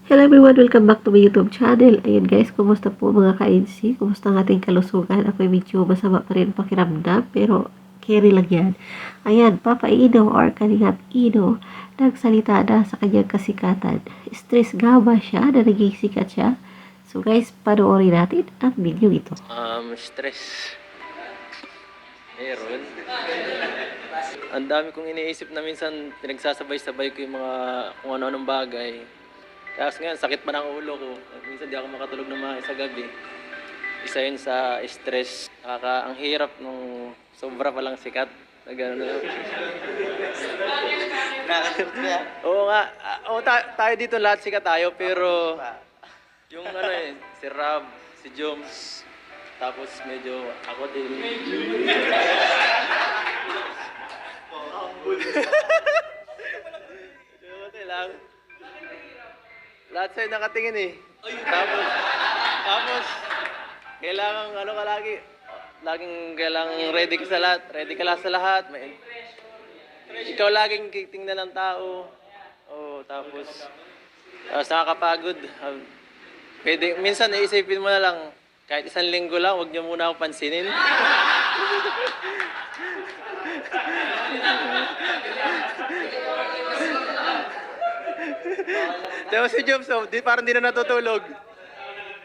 Hello everyone! Welcome back to my YouTube channel. Ayan guys, kumusta po mga ka-NC? Kumusta ang ating kalusugan? Ako'y medyo masama pa rin pakiramdam, pero carry lang yan. Ayan, Papa Ino or Kalingap Ino, nagsalita na sa kanyang kasikatan. Stress nga ba siya na naging sikat siya? So guys, panoorin natin ang video ito. Stress. Meron. Ang dami kong iniisip na minsan pinagsasabay-sabay ko yung mga kung ano-anong bagay. Tapos ngayon, sakit pa ng ulo ko. Minsan di ako makatulog ng mga sa gabi. Isa yun sa stress. Ang hirap nung sobra palang sikat. Na gano'n na. Oo nga. Tayo dito lahat sikat tayo. Pero yung si Rab, si Joms, tapos medyo ako din. Okay lang. Lahat sa'yo nakatingin eh. Tapos, kailangan ka lagi. Laging kailangan ready ka sa lahat. Ready ka lang sa lahat. Ikaw laging tingnan ng tao. Tapos nakakapagod. Minsan iisipin mo na lang, kahit isang linggo lang, huwag niyo muna akong pansinin. Tapos si Jobs, parang di na natutulog.